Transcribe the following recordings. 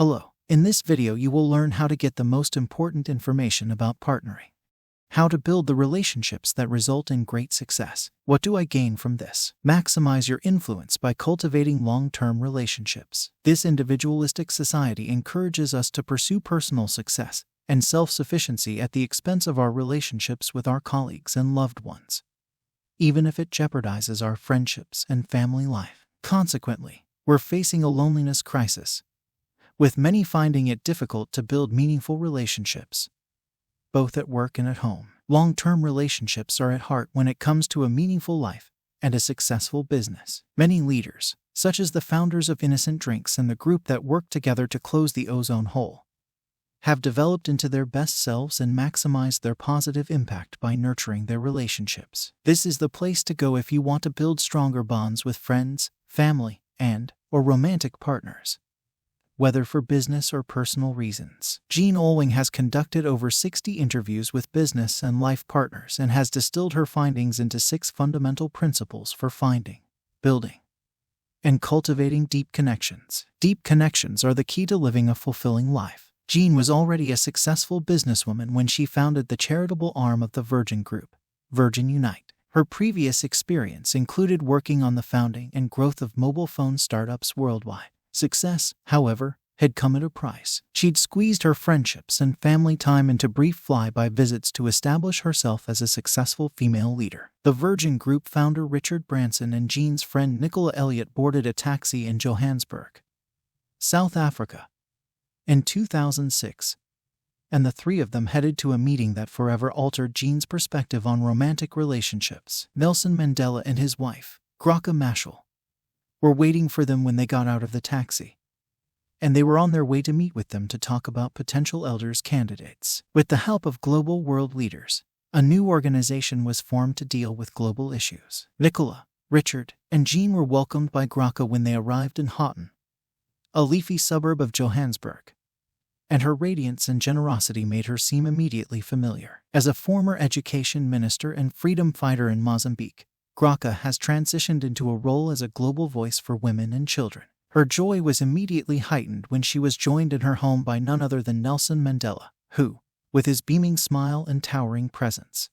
Hello. In this video you will learn how to get the most important information about partnering. How to build the relationships that result in great success. What do I gain from this? Maximize your influence by cultivating long-term relationships. This individualistic society encourages us to pursue personal success and self-sufficiency at the expense of our relationships with our colleagues and loved ones, even if it jeopardizes our friendships and family life. Consequently, we're facing a loneliness crisis, with many finding it difficult to build meaningful relationships, both at work and at home. Long-term relationships are at heart when it comes to a meaningful life and a successful business. Many leaders, such as the founders of Innocent Drinks and the group that worked together to close the ozone hole, have developed into their best selves and maximized their positive impact by nurturing their relationships. This is the place to go if you want to build stronger bonds with friends, family, or romantic partners, whether for business or personal reasons. Jean Olwing has conducted over 60 interviews with business and life partners and has distilled her findings into 6 fundamental principles for finding, building, and cultivating deep connections. Deep connections are the key to living a fulfilling life. Jean was already a successful businesswoman when she founded the charitable arm of the Virgin Group, Virgin Unite. Her previous experience included working on the founding and growth of mobile phone startups worldwide. Success, however, had come at a price. She'd squeezed her friendships and family time into brief fly-by visits to establish herself as a successful female leader. The Virgin Group founder Richard Branson and Jean's friend Nicola Elliott boarded a taxi in Johannesburg, South Africa, in 2006, and the three of them headed to a meeting that forever altered Jean's perspective on romantic relationships. Nelson Mandela and his wife, Graca Machel, were waiting for them when they got out of the taxi, and they were on their way to meet with them to talk about potential elders candidates. With the help of global world leaders, a new organization was formed to deal with global issues. Nicola, Richard, and Jean were welcomed by Graca when they arrived in Houghton, a leafy suburb of Johannesburg, and her radiance and generosity made her seem immediately familiar. As a former education minister and freedom fighter in Mozambique, Graca has transitioned into a role as a global voice for women and children. Her joy was immediately heightened when she was joined in her home by none other than Nelson Mandela, who, with his beaming smile and towering presence,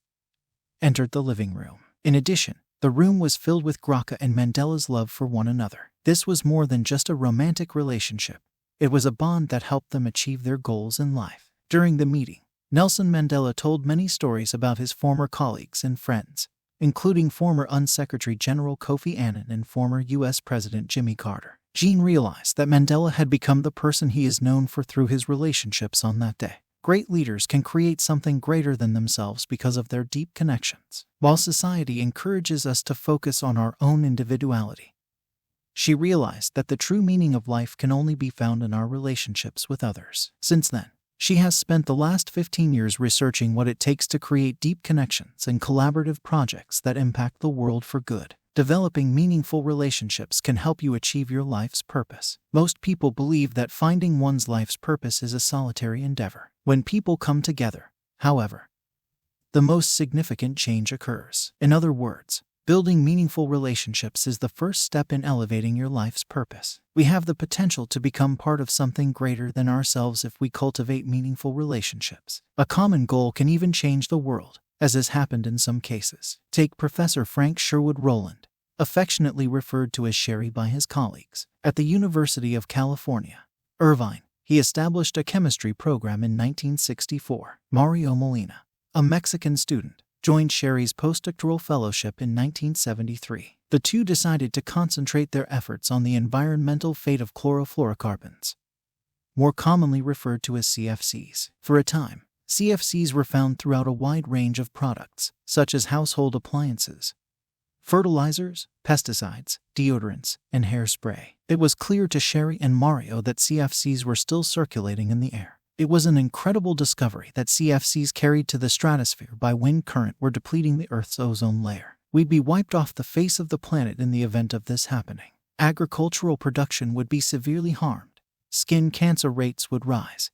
entered the living room. In addition, the room was filled with Graca and Mandela's love for one another. This was more than just a romantic relationship. It was a bond that helped them achieve their goals in life. During the meeting, Nelson Mandela told many stories about his former colleagues and friends, including former Secretary General Kofi Annan and former U.S. President Jimmy Carter. Jean realized that Mandela had become the person he is known for through his relationships on that day. Great leaders can create something greater than themselves because of their deep connections. While society encourages us to focus on our own individuality, she realized that the true meaning of life can only be found in our relationships with others. Since then, she has spent the last 15 years researching what it takes to create deep connections and collaborative projects that impact the world for good. Developing meaningful relationships can help you achieve your life's purpose. Most people believe that finding one's life's purpose is a solitary endeavor. When people come together, however, the most significant change occurs. In other words, building meaningful relationships is the first step in elevating your life's purpose. We have the potential to become part of something greater than ourselves if we cultivate meaningful relationships. A common goal can even change the world, as has happened in some cases. Take Professor Frank Sherwood Rowland, affectionately referred to as Sherry by his colleagues. At the University of California, Irvine, he established a chemistry program in 1964. Mario Molina, a Mexican student, joined Sherry's postdoctoral fellowship in 1973. The two decided to concentrate their efforts on the environmental fate of chlorofluorocarbons, more commonly referred to as CFCs. For a time, CFCs were found throughout a wide range of products, such as household appliances, fertilizers, pesticides, deodorants, and hairspray. It was clear to Sherry and Mario that CFCs were still circulating in the air. It was an incredible discovery that CFCs carried to the stratosphere by wind current were depleting the Earth's ozone layer. We'd be wiped off the face of the planet in the event of this happening. Agricultural production would be severely harmed, skin cancer rates would rise,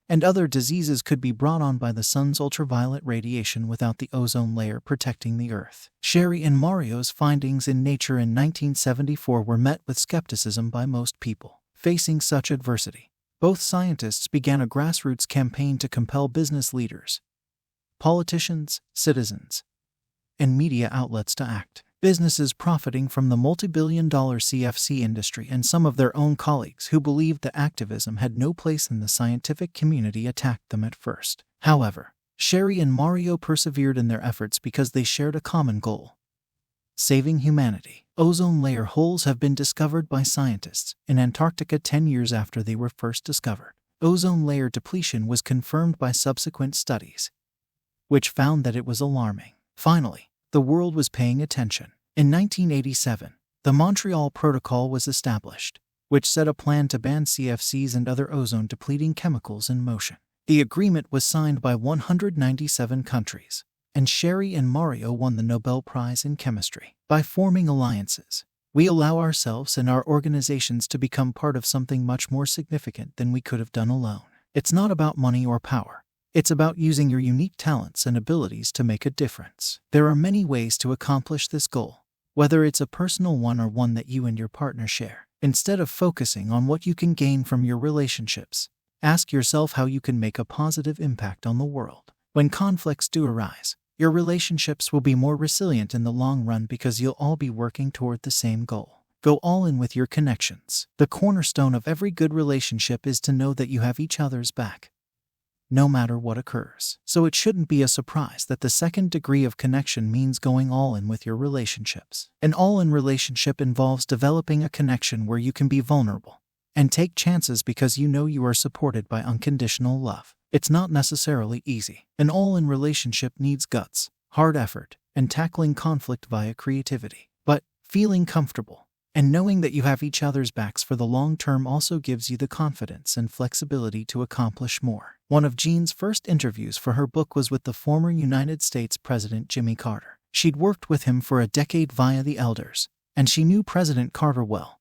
and other diseases could be brought on by the sun's ultraviolet radiation without the ozone layer protecting the Earth. Sherry and Mario's findings in Nature in 1974 were met with skepticism by most people. Facing such adversity, Both scientists began a grassroots campaign to compel business leaders, politicians, citizens, and media outlets to act. Businesses profiting from the multi-billion-dollar CFC industry and some of their own colleagues who believed that activism had no place in the scientific community attacked them at first. However, Sherry and Mario persevered in their efforts because they shared a common goal: saving humanity. Ozone layer holes have been discovered by scientists in Antarctica 10 years after they were first discovered. Ozone layer depletion was confirmed by subsequent studies, which found that it was alarming. Finally, the world was paying attention. In 1987, the Montreal Protocol was established, which set a plan to ban CFCs and other ozone-depleting chemicals in motion. The agreement was signed by 197 countries, and Sherry and Mario won the Nobel Prize in Chemistry. By forming alliances, we allow ourselves and our organizations to become part of something much more significant than we could have done alone. It's not about money or power. It's about using your unique talents and abilities to make a difference. There are many ways to accomplish this goal, whether it's a personal one or one that you and your partner share. Instead of focusing on what you can gain from your relationships, ask yourself how you can make a positive impact on the world. When conflicts do arise, your relationships will be more resilient in the long run because you'll all be working toward the same goal. Go all in with your connections. The cornerstone of every good relationship is to know that you have each other's back, no matter what occurs. So it shouldn't be a surprise that the second degree of connection means going all in with your relationships. An all-in relationship involves developing a connection where you can be vulnerable and take chances because you know you are supported by unconditional love. It's not necessarily easy. An all-in relationship needs guts, hard effort, and tackling conflict via creativity. But feeling comfortable and knowing that you have each other's backs for the long term also gives you the confidence and flexibility to accomplish more. One of Jean's first interviews for her book was with the former United States President Jimmy Carter. She'd worked with him for a decade via the Elders, and she knew President Carter well.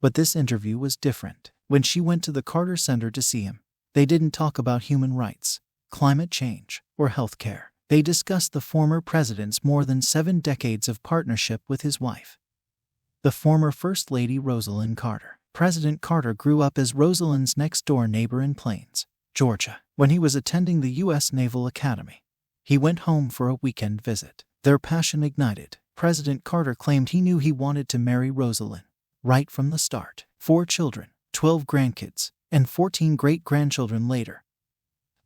But this interview was different. When she went to the Carter Center to see him, they didn't talk about human rights, climate change, or health care. They discussed the former president's more than 7 decades of partnership with his wife, the former First Lady Rosalind Carter. President Carter grew up as Rosalind's next-door neighbor in Plains, Georgia. When he was attending the U.S. Naval Academy, he went home for a weekend visit. Their passion ignited. President Carter claimed he knew he wanted to marry Rosalind right from the start. 4 children, 12 grandkids, and 14 great-grandchildren later,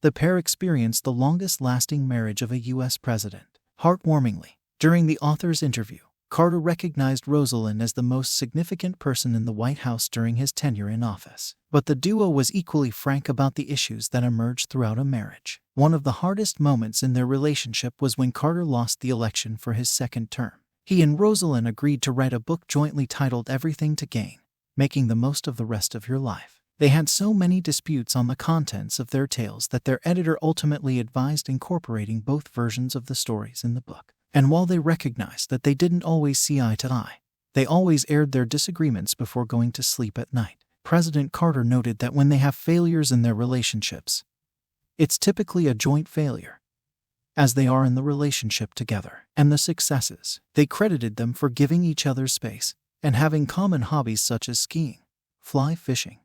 the pair experienced the longest-lasting marriage of a U.S. president. Heartwarmingly, during the author's interview, Carter recognized Rosalind as the most significant person in the White House during his tenure in office. But the duo was equally frank about the issues that emerged throughout a marriage. One of the hardest moments in their relationship was when Carter lost the election for his second term. He and Rosalind agreed to write a book jointly titled Everything to Gain, Making the Most of the Rest of Your Life. They had so many disputes on the contents of their tales that their editor ultimately advised incorporating both versions of the stories in the book. And while they recognized that they didn't always see eye to eye, they always aired their disagreements before going to sleep at night. President Carter noted that when they have failures in their relationships, it's typically a joint failure, as they are in the relationship together. And the successes, they credited them for giving each other space and having common hobbies such as skiing, fly fishing,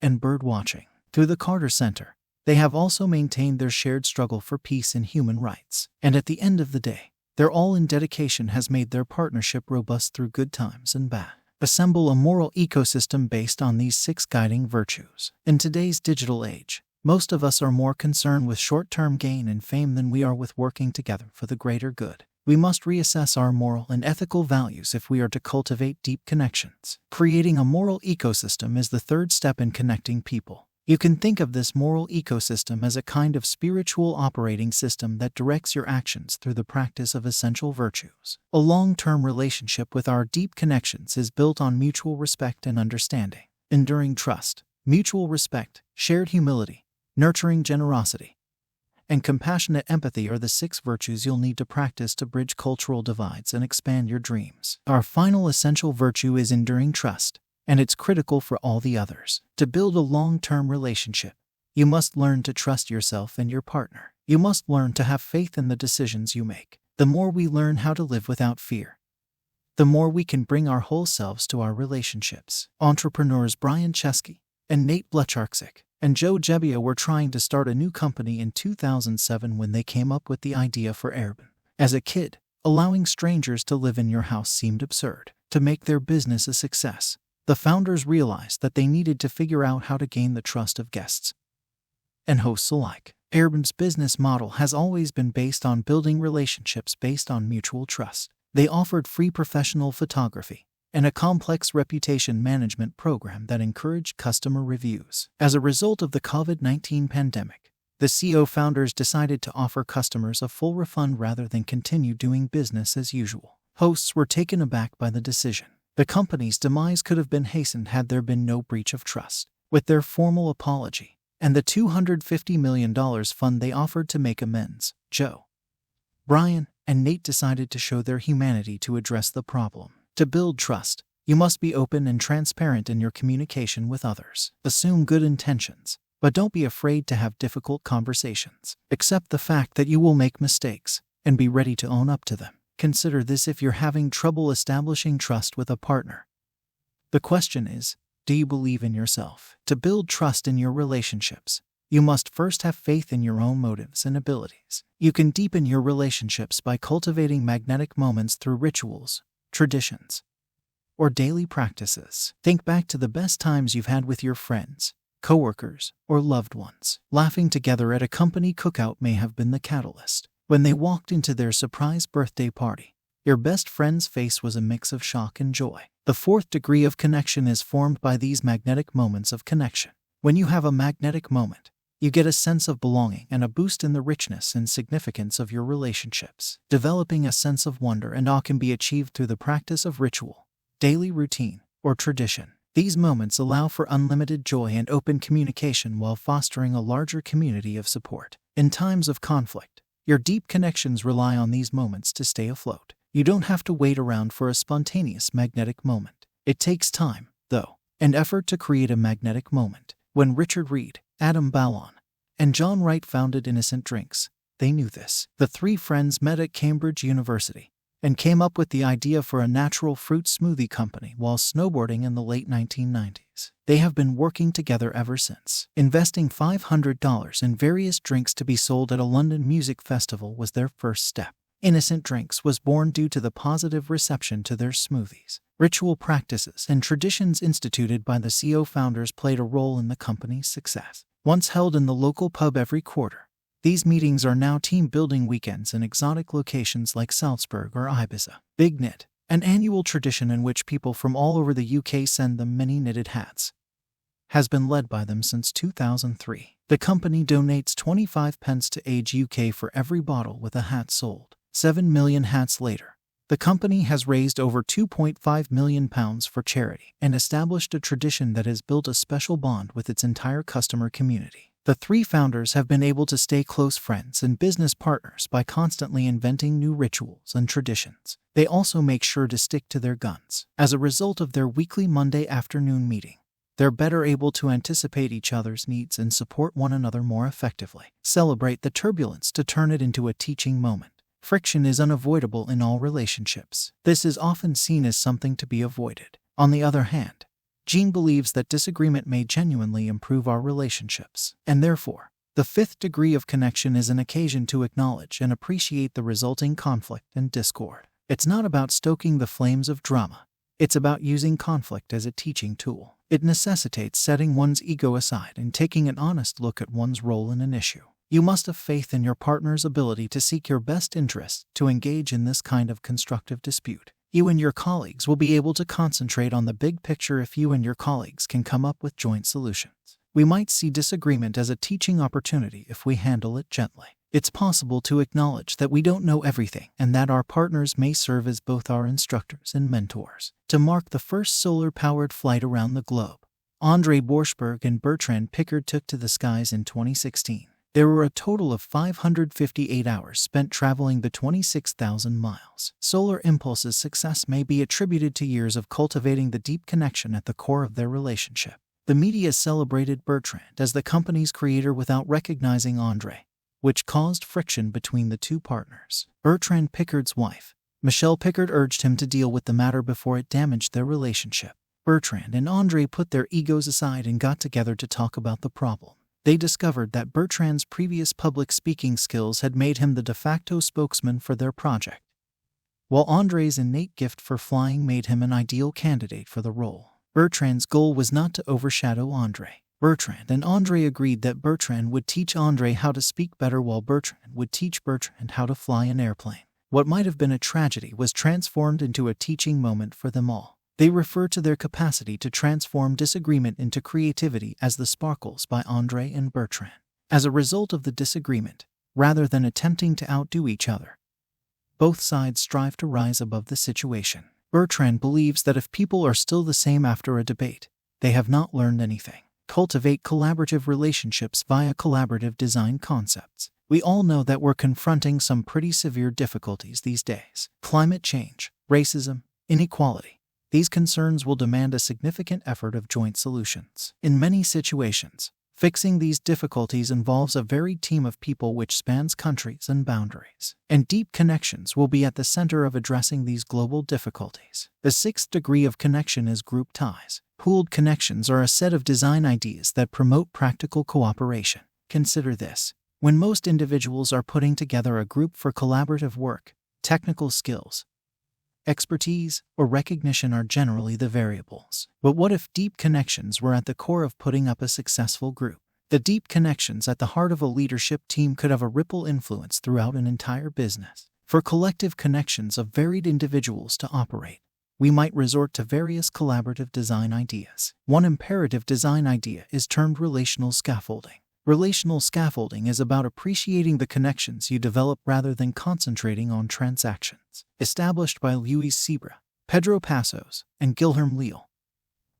and bird watching. Through the Carter Center, they have also maintained their shared struggle for peace and human rights. And at the end of the day, their all-in dedication has made their partnership robust through good times and bad. Assemble a moral ecosystem based on these 6 guiding virtues. In today's digital age, most of us are more concerned with short-term gain and fame than we are with working together for the greater good. We must reassess our moral and ethical values if we are to cultivate deep connections. Creating a moral ecosystem is the 3rd step in connecting people. You can think of this moral ecosystem as a kind of spiritual operating system that directs your actions through the practice of essential virtues. A long-term relationship with our deep connections is built on mutual respect and understanding, enduring trust, mutual respect, shared humility, nurturing generosity, and compassionate empathy are the 6 virtues you'll need to practice to bridge cultural divides and expand your dreams. Our final essential virtue is enduring trust, and it's critical for all the others. To build a long-term relationship, you must learn to trust yourself and your partner. You must learn to have faith in the decisions you make. The more we learn how to live without fear, the more we can bring our whole selves to our relationships. Entrepreneurs Brian Chesky and Nate Blecharczyk and Joe Gebbia were trying to start a new company in 2007 when they came up with the idea for Airbnb. As a kid, allowing strangers to live in your house seemed absurd. To make their business a success, the founders realized that they needed to figure out how to gain the trust of guests and hosts alike. Airbnb's business model has always been based on building relationships based on mutual trust. They offered free professional photography and a complex reputation management program that encouraged customer reviews. As a result of the COVID-19 pandemic, the CO founders decided to offer customers a full refund rather than continue doing business as usual. Hosts were taken aback by the decision. The company's demise could have been hastened had there been no breach of trust. With their formal apology and the $250 million fund they offered to make amends, Joe, Brian, and Nate decided to show their humanity to address the problem. To build trust, you must be open and transparent in your communication with others. Assume good intentions, but don't be afraid to have difficult conversations. Accept the fact that you will make mistakes, and be ready to own up to them. Consider this if you're having trouble establishing trust with a partner. The question is, do you believe in yourself? To build trust in your relationships, you must first have faith in your own motives and abilities. You can deepen your relationships by cultivating magnetic moments through rituals, traditions, or daily practices. Think back to the best times you've had with your friends, coworkers, or loved ones. Laughing together at a company cookout may have been the catalyst. When they walked into their surprise birthday party, your best friend's face was a mix of shock and joy. The fourth degree of connection is formed by these magnetic moments of connection. When you have a magnetic moment, you get a sense of belonging and a boost in the richness and significance of your relationships. Developing a sense of wonder and awe can be achieved through the practice of ritual, daily routine, or tradition. These moments allow for unlimited joy and open communication while fostering a larger community of support. In times of conflict, your deep connections rely on these moments to stay afloat. You don't have to wait around for a spontaneous magnetic moment. It takes time, though, and effort to create a magnetic moment. When Richard Reed, Adam Ballon, and John Wright founded Innocent Drinks, they knew this. The three friends met at Cambridge University and came up with the idea for a natural fruit smoothie company while snowboarding in the late 1990s. They have been working together ever since. Investing $500 in various drinks to be sold at a London music festival was their first step. Innocent Drinks was born due to the positive reception to their smoothies. Ritual practices and traditions instituted by the CO founders played a role in the company's success. Once held in the local pub every quarter, these meetings are now team-building weekends in exotic locations like Salzburg or Ibiza. Big Knit, an annual tradition in which people from all over the UK send them many knitted hats, has been led by them since 2003. The company donates 25 pence to Age UK for every bottle with a hat sold. 7 million hats later, the company has raised over £2.5 million for charity and established a tradition that has built a special bond with its entire customer community. The three founders have been able to stay close friends and business partners by constantly inventing new rituals and traditions. They also make sure to stick to their guns. As a result of their weekly Monday afternoon meeting, they're better able to anticipate each other's needs and support one another more effectively. Celebrate the turbulence to turn it into a teaching moment. Friction is unavoidable in all relationships. This is often seen as something to be avoided. On the other hand, Jean believes that disagreement may genuinely improve our relationships, and therefore, the fifth degree of connection is an occasion to acknowledge and appreciate the resulting conflict and discord. It's not about stoking the flames of drama. It's about using conflict as a teaching tool. It necessitates setting one's ego aside and taking an honest look at one's role in an issue. You must have faith in your partner's ability to seek your best interests to engage in this kind of constructive dispute. You and your colleagues will be able to concentrate on the big picture if you and your colleagues can come up with joint solutions. We might see disagreement as a teaching opportunity if we handle it gently. It's possible to acknowledge that we don't know everything and that our partners may serve as both our instructors and mentors. To mark the first solar-powered flight around the globe, Andre Borschberg and Bertrand Piccard took to the skies in 2016. There were a total of 558 hours spent traveling the 26,000 miles. Solar Impulse's success may be attributed to years of cultivating the deep connection at the core of their relationship. The media celebrated Bertrand as the company's creator without recognizing Andre, which caused friction between the two partners. Bertrand Piccard's wife, Michelle Piccard, urged him to deal with the matter before it damaged their relationship. Bertrand and Andre put their egos aside and got together to talk about the problem. They discovered that Bertrand's previous public speaking skills had made him the de facto spokesman for their project, while Andre's innate gift for flying made him an ideal candidate for the role. Bertrand's goal was not to overshadow Andre. Bertrand and Andre agreed that Bertrand would teach Andre how to speak better while Bertrand would teach Bertrand how to fly an airplane. What might have been a tragedy was transformed into a teaching moment for them all. They refer to their capacity to transform disagreement into creativity as the sparkles by Andre and Bertrand. As a result of the disagreement, rather than attempting to outdo each other, both sides strive to rise above the situation. Bertrand believes that if people are still the same after a debate, they have not learned anything. Cultivate collaborative relationships via collaborative design concepts. We all know that we're confronting some pretty severe difficulties these days. Climate change, racism, inequality. These concerns will demand a significant effort of joint solutions. In many situations, fixing these difficulties involves a varied team of people which spans countries and boundaries. And deep connections will be at the center of addressing these global difficulties. The sixth degree of connection is group ties. Pooled connections are a set of design ideas that promote practical cooperation. Consider this. When most individuals are putting together a group for collaborative work, technical skills, expertise, or recognition are generally the variables. But what if deep connections were at the core of putting up a successful group? The deep connections at the heart of a leadership team could have a ripple influence throughout an entire business. For collective connections of varied individuals to operate, we might resort to various collaborative design ideas. One imperative design idea is termed relational scaffolding. Relational scaffolding is about appreciating the connections you develop rather than concentrating on transactions. Established by Luis Sebra, Pedro Passos, and Guilherme Leal,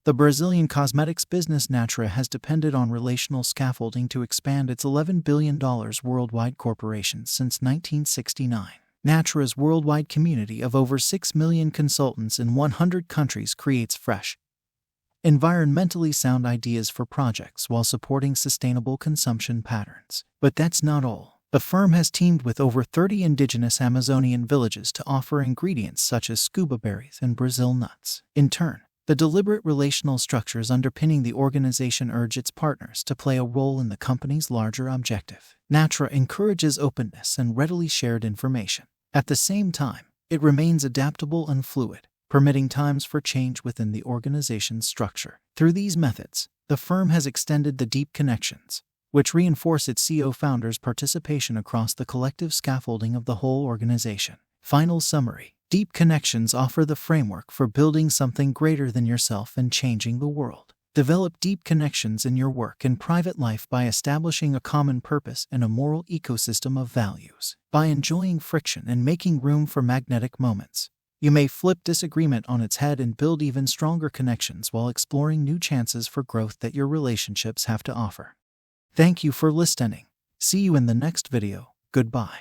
the Brazilian cosmetics business Natura has depended on relational scaffolding to expand its $11 billion worldwide corporation since 1969. Natura's worldwide community of over 6 million consultants in 100 countries creates fresh, environmentally sound ideas for projects while supporting sustainable consumption patterns. But that's not all. The firm has teamed with over 30 indigenous Amazonian villages to offer ingredients such as scuba berries and Brazil nuts. In turn, the deliberate relational structures underpinning the organization urge its partners to play a role in the company's larger objective. Natura encourages openness and readily shared information. At the same time, it remains adaptable and fluid, permitting times for change within the organization's structure. Through these methods, the firm has extended the deep connections, which reinforce its CEO founders' participation across the collective scaffolding of the whole organization. Final summary. Deep connections offer the framework for building something greater than yourself and changing the world. Develop deep connections in your work and private life by establishing a common purpose and a moral ecosystem of values. By enjoying friction and making room for magnetic moments, you may flip disagreement on its head and build even stronger connections while exploring new chances for growth that your relationships have to offer. Thank you for listening. See you in the next video. Goodbye.